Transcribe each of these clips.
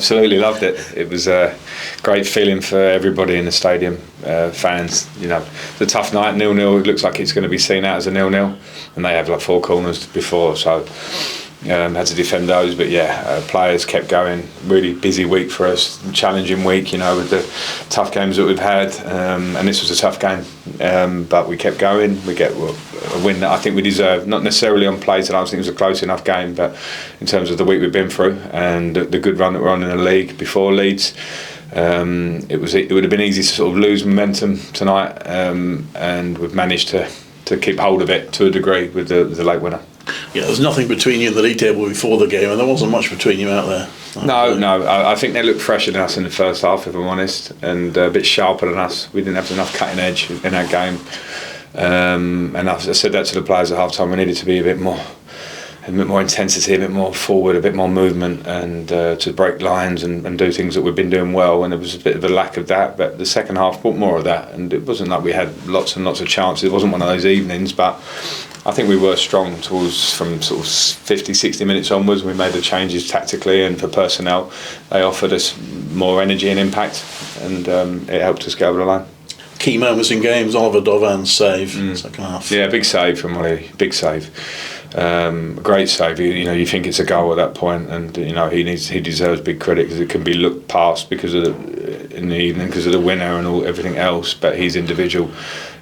absolutely loved it. It was a great feeling for everybody in the stadium, fans. You know, it's a tough night, 0-0. It looks like it's going to be seen out as a 0-0, and they have like 4 corners before, so had to defend those. But players kept going. Really busy week for us, challenging week. You know, with the tough games that we've had, and this was a tough game, but we kept going. We get a win that I think we deserve. Not necessarily on play today. I don't think it was a close enough game, but in terms of the week we've been through and the good run that we're on in the league before Leeds, it would have been easy to sort of lose momentum tonight, and we've managed to keep hold of it to a degree with the late winner. Yeah, there's nothing between you and the league table before the game, and there wasn't much between you out there. No. I think they looked fresher than us in the first half, if I'm honest, and a bit sharper than us. We didn't have enough cutting edge in that game, and I said that to the players at half time. We needed to be a bit more intensity, a bit more forward, a bit more movement, and to break lines and do things that we've been doing well. And there was a bit of a lack of that, but the second half brought more of that. And it wasn't like we had lots and lots of chances. It wasn't one of those evenings, but I think we were strong from sort of 50, 60 minutes onwards. We made the changes tactically, and for personnel, they offered us more energy and impact, and it helped us get over the line. Key moments in games, Oliver Dovan's save, second half. Yeah, big save from Ollie, big save. Great save. You think it's a goal at that point, and he deserves big credit because it can be looked past in the evening because of the winner and everything else. But his individual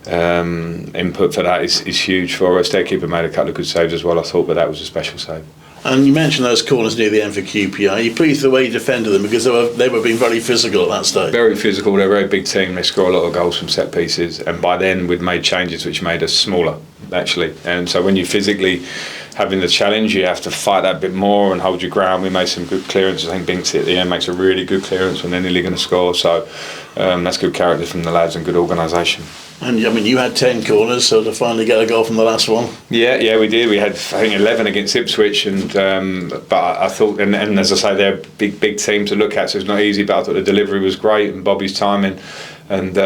input for that is huge for us. Their keeper made a couple of good saves as well, I thought, but that was a special save. And you mentioned those corners near the end for QPR. Are you pleased with the way you defended them, because they were being very physical at that stage? Very physical. They're a very big team. They score a lot of goals from set pieces, and by then we'd made changes which made us smaller, actually. And so when you're physically having the challenge, you have to fight that bit more and hold your ground. We made some good clearances. I think Binksy at the end makes a really good clearance when they're nearly going to score. So that's good character from the lads and good organisation. And you had 10 corners, so to finally get a goal from the last one. Yeah, we did. We had, I think, 11 against Ipswich, and but I thought, and as I say, they're a big team to look at, so it's not easy. But I thought the delivery was great, and Bobby's timing, and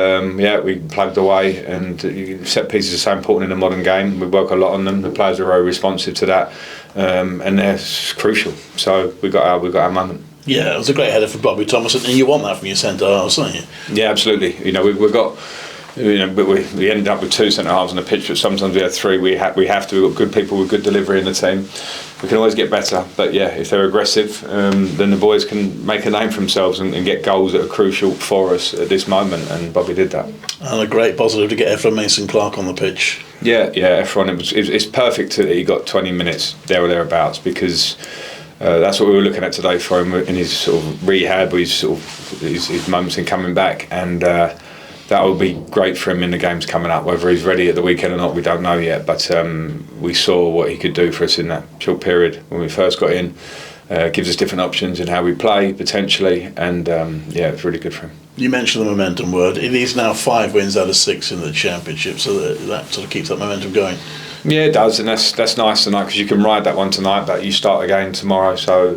we plugged away. And set pieces are so important in the modern game. We work a lot on them. The players are very responsive to that, and they're crucial. So we got our moment. Yeah, it was a great header for Bobby Thomas, and you want that from your centre halves, don't you? Yeah, absolutely. We've got. But we ended up with 2 centre halves on the pitch, but sometimes we had 3. We've got good people with good delivery in the team. We can always get better, but if they're aggressive, then the boys can make a name for themselves and get goals that are crucial for us at this moment, and Bobby did that. And a great positive to get Ephraim Mason-Clark on the pitch. Yeah, Ephraim, it's perfect that he got 20 minutes there or thereabouts, because that's what we were looking at today for him in his sort of rehab, his moments in coming back, and that will be great for him in the games coming up. Whether he's ready at the weekend or not, we don't know yet. But we saw what he could do for us in that short period when we first got in. Gives us different options in how we play, potentially. And it's really good for him. You mentioned the momentum word. It is now 5 wins out of 6 in the Championship, so that sort of keeps that momentum going. Yeah, it does, and that's nice tonight, because you can ride that one tonight, but you start again tomorrow. So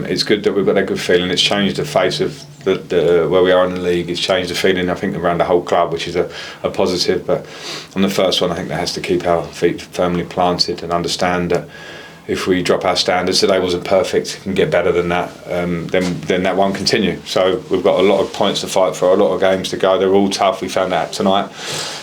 it's good that we've got that good feeling. It's changed the face of where we are in the league. It's changed the feeling, I think, around the whole club, which is a positive. But on the first one, I think that has to keep our feet firmly planted and understand that if we drop our standards, today wasn't perfect, can get better than that, then that won't continue. So we've got a lot of points to fight for, a lot of games to go. They're all tough. We found that tonight.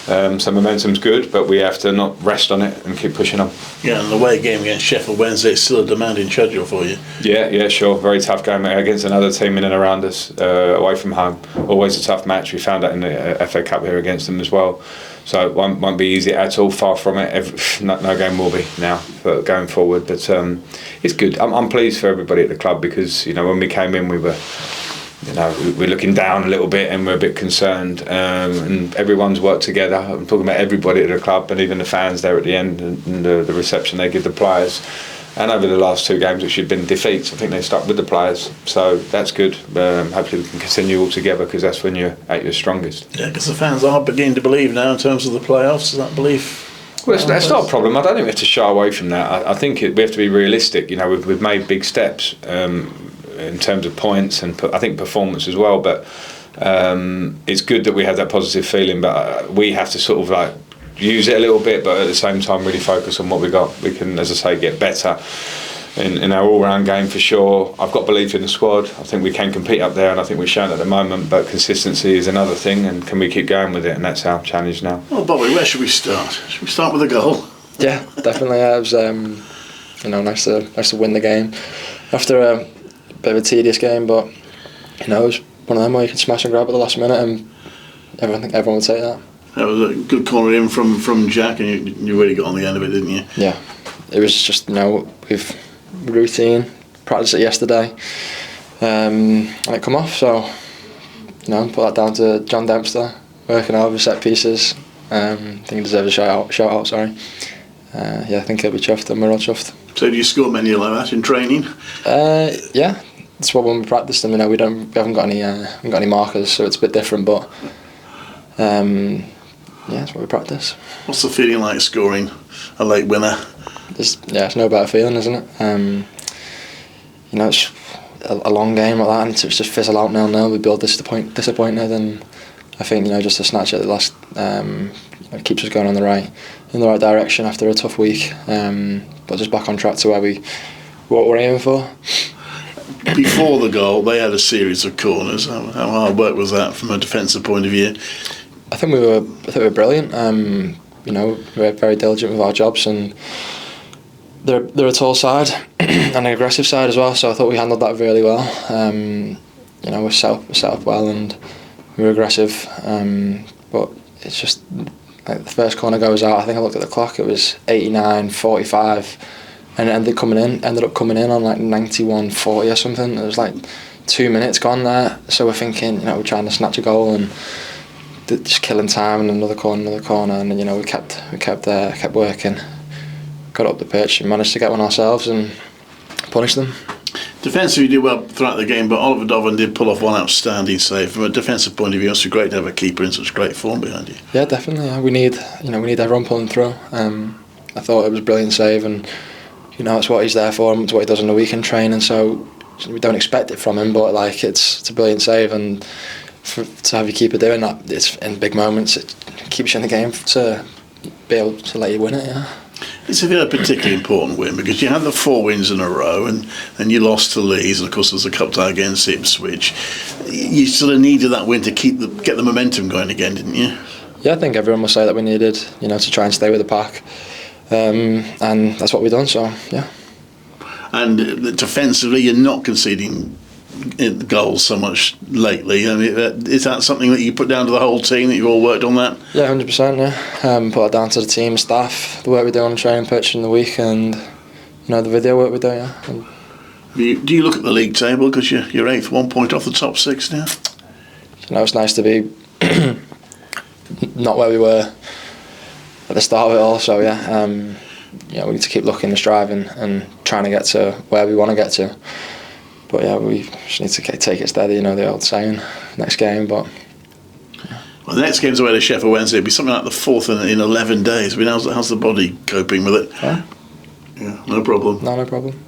So momentum's good, but we have to not rest on it and keep pushing on. Yeah, and the away game against Sheffield Wednesday is still a demanding schedule for you. Yeah, sure. Very tough game against another team in and around us, away from home. Always a tough match. We found that in the FA Cup here against them as well. So it won't be easy at all, far from it. No game will be now going forward. But it's good. I'm pleased for everybody at the club, because when we came in, we were looking down a little bit and we're a bit concerned. And everyone's worked together. I'm talking about everybody at the club, and even the fans there at the end, and the reception they give the players. And over the last 2 games, which had been defeats, I think they stuck with the players. So that's good. Hopefully we can continue all together, because that's when you're at your strongest. Yeah, because the fans are beginning to believe now in terms of the playoffs. Is that belief? Well, that's not a problem. I don't think we have to shy away from that. I think we have to be realistic. We've made big steps in terms of points and I think performance as well. But it's good that we have that positive feeling. But we have to sort of use it a little bit, but at the same time really focus on what we got. We can, as I say, get better. in our all-round game for sure. I've got belief in the squad. I think we can compete up there, and I think we've shown at the moment. But consistency is another thing, and can we keep going with it? And that's our challenge now. Well, Bobby, where should we start? Should we start with a goal? Yeah, definitely. It was nice to win the game after a bit of a tedious game, but it was one of them where you can smash and grab at the last minute, and everyone would take that. That was a good corner in from Jack, and you really got on the end of it, didn't you? Yeah, it was just we've routine practiced it yesterday, and it come off. So put that down to John Dempster working over set pieces. I think he deserves a shout out. Sorry. I think he'll be chuffed, and we're all chuffed. So do you score many like that in training? Yeah, that's what when we practice them. We haven't got any markers, so it's a bit different. But that's what we practice. What's the feeling like scoring a late winner? It's no better feeling, isn't it? It's a long game like that, and to just fizzle out 0-0, we build disappointed, and I think just to snatch it at the last it keeps us going in the right direction after a tough week, but just back on track to what we're aiming for. Before the goal, they had a series of corners. How hard work was that from a defensive point of view? I think we were brilliant. We were very diligent with our jobs, and they're a tall side and an aggressive side as well. So I thought we handled that really well. We set up well, and we were aggressive. But it's just like the first corner goes out. I think I looked at the clock. It was 89:45, and it ended up coming in on like 91:40 or something. It was like 2 minutes gone there. So we're thinking, we're trying to snatch a goal and just killing time, and another corner, and we kept working. Got up the pitch and managed to get one ourselves and punish them. Defensively, you did well throughout the game, but Oliver Dovan did pull off one outstanding save. From a defensive point of view, it's great to have a keeper in such great form behind you. Yeah, definitely. Yeah. We need everyone pulling through. I thought it was a brilliant save, and it's what he's there for, and it's what he does in the weekend training. So we don't expect it from him, but it's a brilliant save, and to have your keeper doing that, it's in big moments. It keeps you in the game to be able to let you win it. Yeah. It's a particularly important win because you had the 4 wins in a row, and you lost to Leeds, and of course there was a cup tie against Ipswich. You sort of needed that win to get the momentum going again, didn't you? Yeah, I think everyone will say that we needed, to try and stay with the pack, and that's what we've done. So yeah. And defensively, you're not conceding goals so much lately. I mean, is that something that you put down to the whole team, that you've all worked on that? Yeah, 100%. Yeah, put that down to the team, staff, the work we do on the training pitch in the week, and the video work we do. Yeah. Do you look at the league table because you're 8th, 1 point off the top 6 now? It's nice to be not where we were at the start of it all. So yeah, we need to keep looking and striving and trying to get to where we want to get to. But yeah, we just need to take it steady, the old saying, next game. But yeah. Well, the next game's away to Sheffield Wednesday. It'll be something like the 4th in 11 days. I mean, how's the body coping with it? Yeah, no problem. No problem.